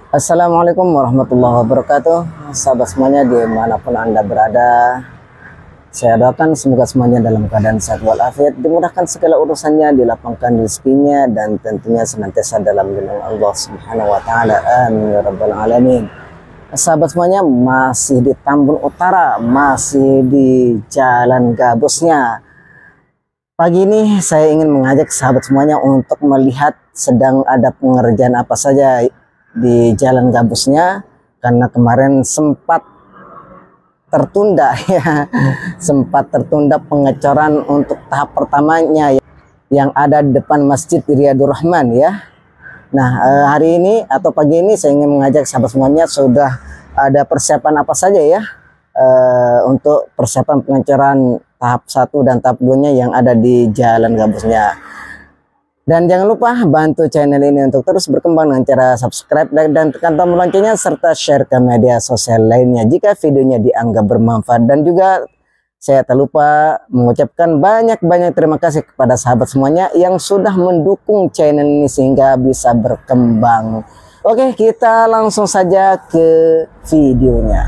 Assalamualaikum warahmatullahi wabarakatuh. Sahabat semuanya dimanapun Anda berada, saya doakan semoga semuanya dalam keadaan sehat walafiat, dimudahkan segala urusannya, dilapangkan rezekinya, dan tentunya senantiasa dalam lindungan Allah Subhanahu wa Ta'ala. Amin ya Rabbal 'Alamin. Sahabat semuanya, masih di Tambun Utara, masih di Jalan Gabusnya. Pagi ini saya ingin mengajak sahabat semuanya untuk melihat sedang ada pengerjaan apa saja di Jalan Gabusnya, karena kemarin sempat tertunda ya, sempat tertunda pengecoran untuk tahap pertamanya yang ada di depan Masjid Riyadhur Rahman ya. Nah, hari ini atau pagi ini saya ingin mengajak sahabat semuanya, sudah ada persiapan apa saja ya untuk persiapan pengecoran tahap 1 dan tahap 2-nya yang ada di Jalan Gabusnya. Dan jangan lupa bantu channel ini untuk terus berkembang dengan cara subscribe, like, dan tekan tombol loncengnya, serta share ke media sosial lainnya jika videonya dianggap bermanfaat. Dan juga saya tak lupa mengucapkan banyak-banyak terima kasih kepada sahabat semuanya yang sudah mendukung channel ini sehingga bisa berkembang. Oke, kita langsung saja ke videonya.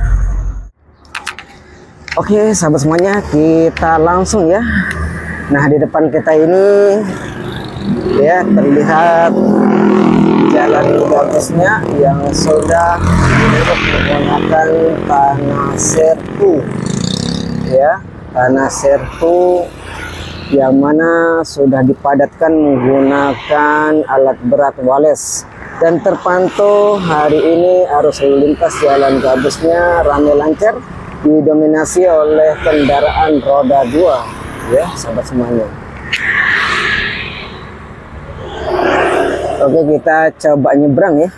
Oke sahabat semuanya, kita langsung ya. Nah, di depan kita ini ya terlihat Jalan Gabusnya yang sudah menggunakan tanah sertu ya, tanah sertu yang mana sudah dipadatkan menggunakan alat berat wales, dan terpantau hari ini arus lalu lintas Jalan Gabusnya ramai lancar, didominasi oleh kendaraan roda 2 ya sahabat semuanya. Oke, kita coba nyebrang ya.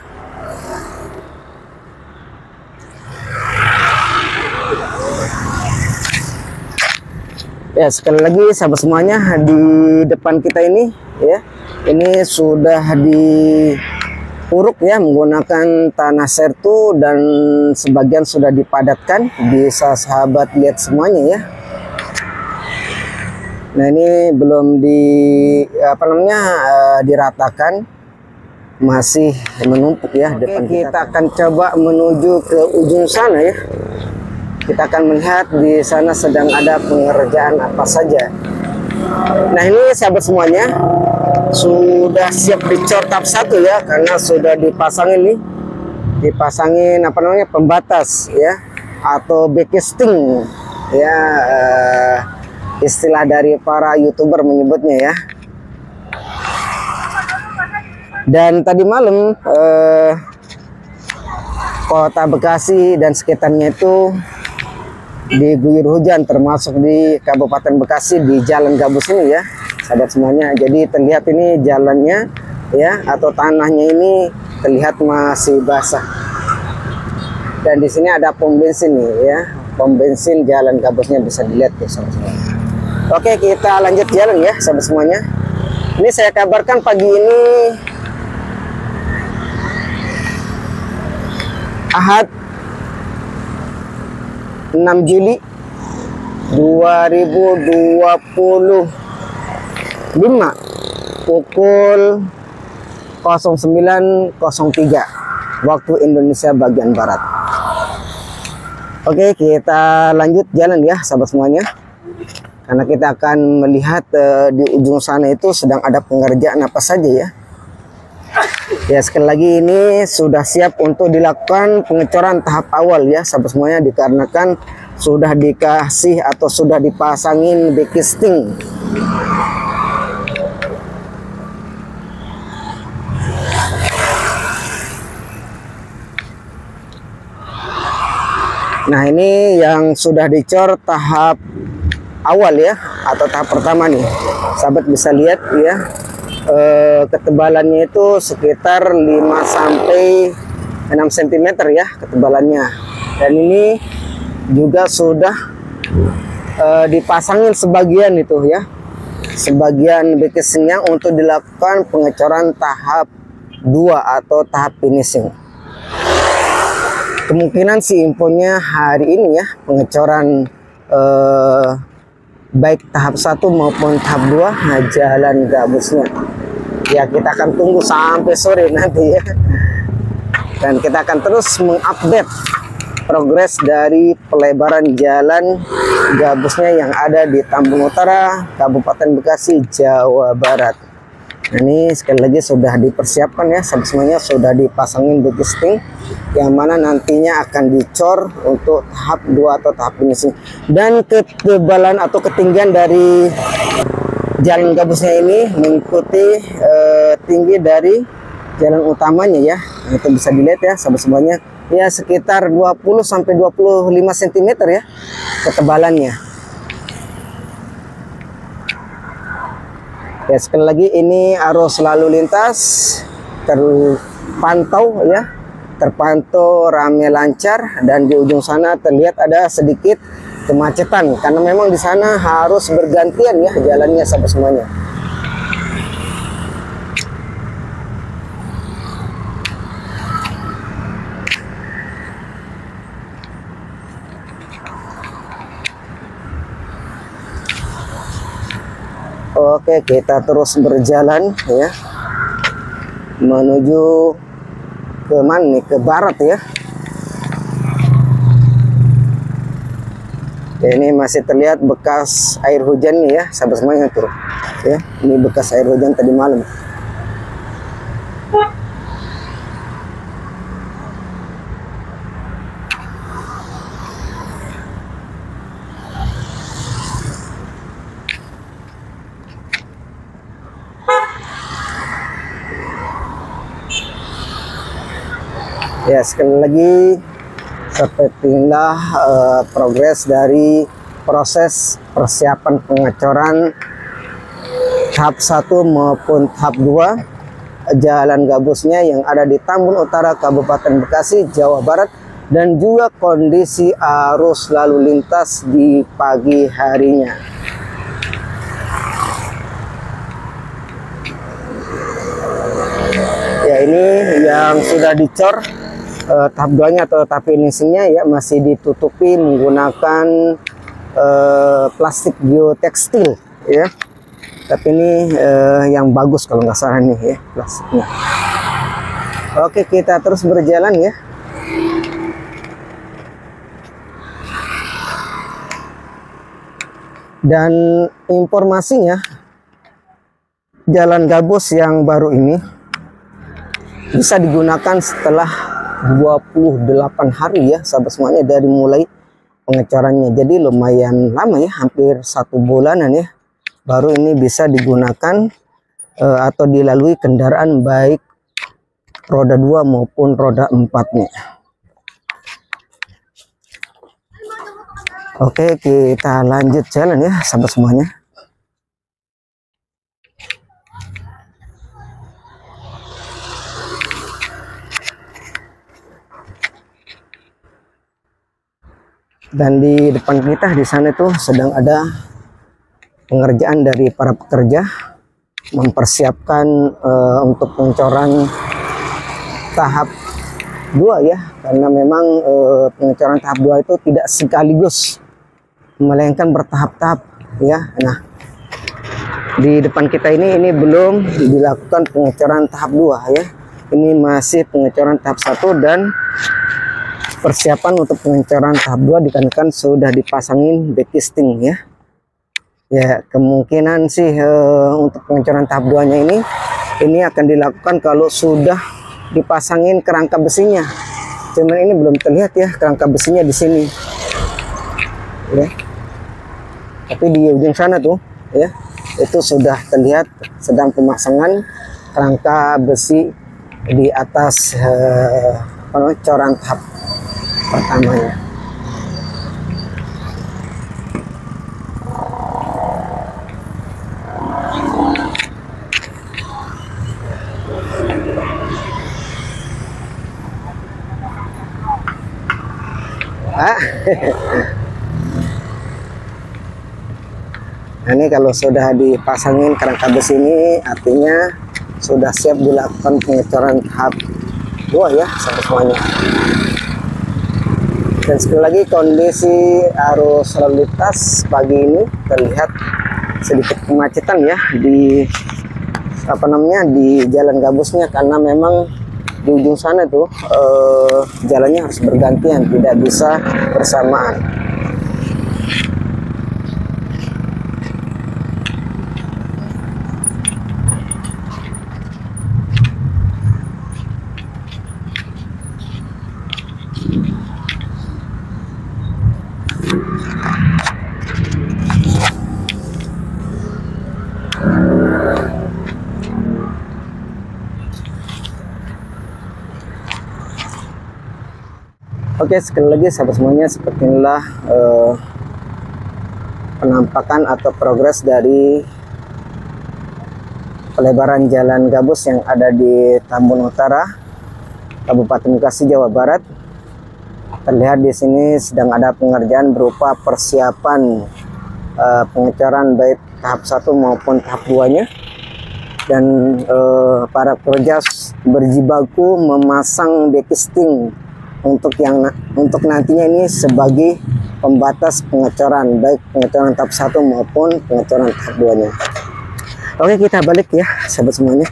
Ya, sekali lagi sahabat semuanya, di depan kita ini ya, ini sudah diuruk ya menggunakan tanah sertu, dan sebagian sudah dipadatkan, bisa sahabat lihat semuanya ya. Nah, ini belum diratakan, masih menumpuk ya. Oke, depan kita akan coba menuju ke ujung sana ya. Kita akan melihat di sana sedang ada pengerjaan apa saja. Nah, ini sahabat semuanya sudah siap dicor tahap 1 ya, karena sudah dipasangin nih, dipasangin pembatas ya, atau backcasting ya, istilah dari para YouTuber menyebutnya ya. Dan tadi malam Kota Bekasi dan sekitarnya itu diguyur hujan, termasuk di Kabupaten Bekasi di Jalan Gabus ini ya sahabat semuanya. Jadi terlihat ini jalannya ya, atau tanahnya ini terlihat masih basah. Dan di sini ada pom bensin nih ya, pom bensin Jalan Gabusnya bisa dilihat ya sahabat semuanya. Oke, kita lanjut jalan ya sahabat semuanya. Ini saya kabarkan pagi ini Ahad 6 Juli 2025 pukul 09.03 waktu Indonesia bagian Barat. Oke, kita lanjut jalan ya sahabat semuanya, karena kita akan melihat di ujung sana itu sedang ada pengerjaan apa saja ya. Ya, sekali lagi ini sudah siap untuk dilakukan pengecoran tahap awal ya sahabat semuanya, dikarenakan sudah dikasih atau sudah dipasangin backcasting. Nah, ini yang sudah dicor tahap awal ya, atau tahap pertama nih sahabat bisa lihat ya. Ketebalannya itu sekitar 5 sampai 6 cm ya ketebalannya, dan ini juga sudah dipasangin sebagian itu ya, sebagian backcastingnya untuk dilakukan pengecoran tahap 2 atau tahap finishing. Kemungkinan sih infonya hari ini ya, pengecoran baik tahap 1 maupun tahap 2 Jalan Gabusnya. Ya, kita akan tunggu sampai sore nanti ya. Dan kita akan terus mengupdate progres dari pelebaran jalan gabusnya yang ada di Tambun Utara, Kabupaten Bekasi, Jawa Barat. Nah, ini sekali lagi sudah dipersiapkan ya, semuanya sudah dipasangin bikisting yang mana nantinya akan dicor untuk tahap 2 atau tahap finishing. Dan ketebalan atau ketinggian dari jalan gabusnya ini mengikuti tinggi dari jalan utamanya ya. Nah, itu bisa dilihat ya semuanya ya, sekitar 20 sampai 25 cm ya ketebalannya. Ya, sekali lagi ini arus lalu lintas terpantau ya, terpantau ramai lancar, dan di ujung sana terlihat ada sedikit kemacetan karena memang di sana harus bergantian ya jalannya semuanya. Oke, kita terus berjalan ya menuju ke mana nih? Ke barat ya. Ini masih terlihat bekas air hujan nih ya, sahabat semuanya tuh ya. Ini bekas air hujan tadi malam. Ya, sekali lagi seperti inilah progres dari proses persiapan pengecoran tahap 1 maupun tahap 2 jalan gabusnya yang ada di Tambun Utara, Kabupaten Bekasi, Jawa Barat, dan juga kondisi arus lalu lintas di pagi harinya. Ya, ini yang sudah dicor tahap 2-nya atau tahap finishingnya ya, masih ditutupi menggunakan plastik biotekstil ya. Tapi ini yang bagus kalau nggak salah nih ya plastiknya. Oke, kita terus berjalan ya. Dan informasinya, jalan gabus yang baru ini bisa digunakan setelah 28 hari ya sahabat semuanya dari mulai pengecorannya. Jadi lumayan lama ya, hampir 1 bulanan ya, baru ini bisa digunakan atau dilalui kendaraan baik roda 2 maupun roda 4-nya. Oke, kita lanjut jalan ya sahabat semuanya. Dan di depan kita di sana itu sedang ada pengerjaan dari para pekerja mempersiapkan untuk pengecoran tahap 2 ya, karena memang pengecoran tahap 2 itu tidak sekaligus melainkan bertahap-tahap ya. Nah, di depan kita ini belum dilakukan pengecoran tahap 2 ya. Ini masih pengecoran tahap 1 dan persiapan untuk pengecoran tahap 2 dikarenakan sudah dipasangin bikisting ya. Ya, kemungkinan sih untuk pengecoran tahap 2-nya ini akan dilakukan kalau sudah dipasangin kerangka besinya. Cuman ini belum terlihat ya kerangka besinya di sini. Ya. Tapi di ujung sana tuh ya, itu sudah terlihat sedang pemasangan kerangka besi di atas pengecoran tahap pertamanya. Nah, ini kalau sudah dipasangin kerangka besi ini artinya sudah siap dilakukan pengecoran tahap 2 ya semuanya. Dan sekali lagi kondisi arus lalu lintas pagi ini terlihat sedikit kemacetan ya di di jalan gabusnya, karena memang di ujung sana tuh jalannya harus bergantian, tidak bisa bersamaan. Oke, sekali lagi sahabat semuanya, seperti inilah penampakan atau progres dari pelebaran jalan gabus yang ada di Tambun Utara, Kabupaten Bekasi, Jawa Barat. Terlihat di sini sedang ada pengerjaan berupa persiapan pengecoran baik tahap 1 maupun tahap 2-nya. Dan para pekerja berjibaku memasang dekisting untuk nantinya ini sebagai pembatas pengecoran baik pengecoran tahap 1 maupun pengecoran tahap 2-nya. Oke, kita balik ya sahabat semuanya.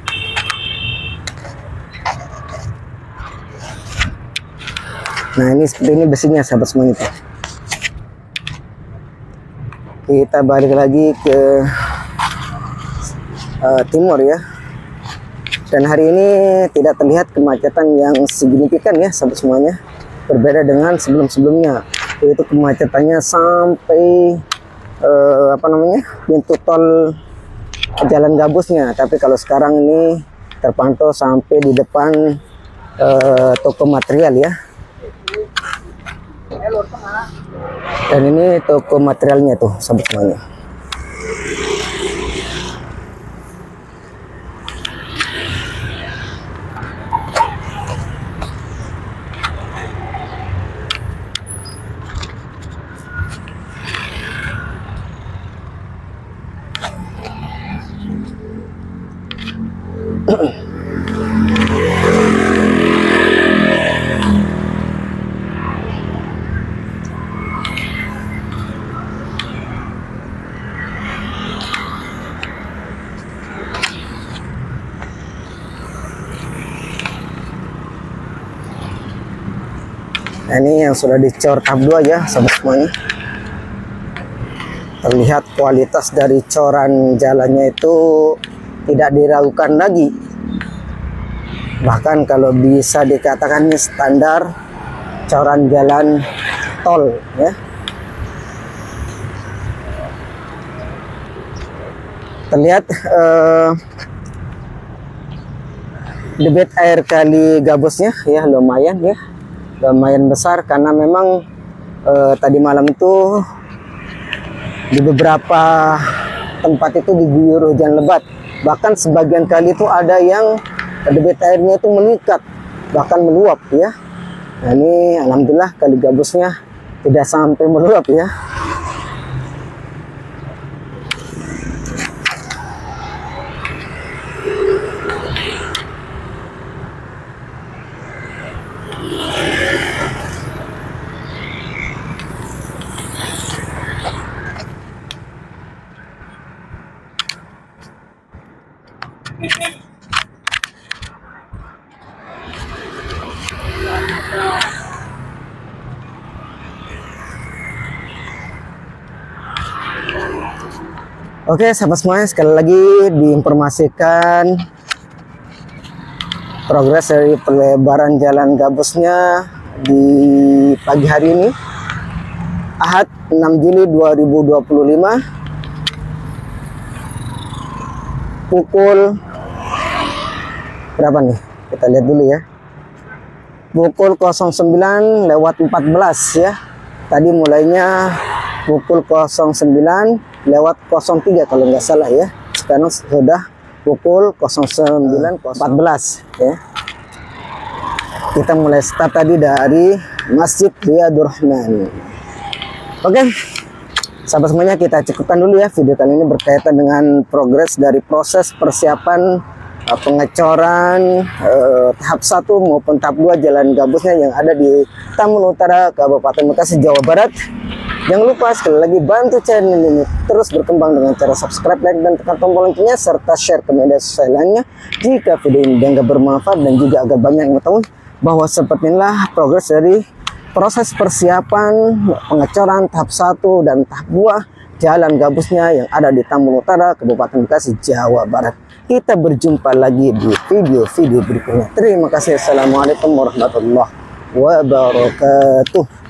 Nah, ini seperti ini besinya sahabat semuanya. Kita balik lagi ke timur ya. Dan hari ini tidak terlihat kemacetan yang signifikan ya sahabat semuanya. Berbeda dengan sebelum-sebelumnya, yaitu kemacetannya sampai pintu tol jalan gabusnya. Tapi kalau sekarang ini terpantau sampai di depan toko material ya. Dan ini toko materialnya tuh sahabat semuanya. Nah, ini yang sudah dicor tahap 2 ya sahabat semuanya. Terlihat kualitas dari coran jalannya itu tidak diragukan lagi. Bahkan kalau bisa dikatakan ini standar coran jalan tol ya. Terlihat debit air kali gabusnya ya lumayan besar, karena memang tadi malam itu di beberapa tempat itu diguyur hujan lebat. Bahkan sebagian kali itu ada yang debit airnya itu meningkat, bahkan meluap ya. Nah, ini alhamdulillah kali gabusnya tidak sampai meluap ya. Oke sahabat semuanya, sekali lagi diinformasikan progres dari pelebaran jalan gabusnya di pagi hari ini, Ahad 6 Juli 2025, pukul berapa nih? Kita lihat dulu ya. Pukul 09.14 ya. Tadi mulainya pukul 09.03 kalau nggak salah ya. Sekarang sudah pukul 09.14 ya. Kita mulai start tadi dari Masjid Riyadhur Rahman. Oke, sahabat semuanya, kita cukupkan dulu ya video kali ini berkaitan dengan progres dari proses persiapan pengecoran tahap 1 maupun tahap 2 jalan gabusnya yang ada di Tambun Utara, Kabupaten Bekasi, Jawa Barat. Jangan lupa sekali lagi bantu channel ini terus berkembang dengan cara subscribe, like, dan tekan tombol loncengnya serta share ke media sosial lainnya jika video ini dianggap bermanfaat dan juga agar banyak yang mengetahui bahwa seperti inilah progres dari proses persiapan pengecoran tahap 1 dan tahap 2 jalan gabusnya yang ada di Tambun Utara, Kabupaten Bekasi, Jawa Barat. Kita berjumpa lagi di video-video berikutnya. Terima kasih. Assalamualaikum warahmatullahi wabarakatuh.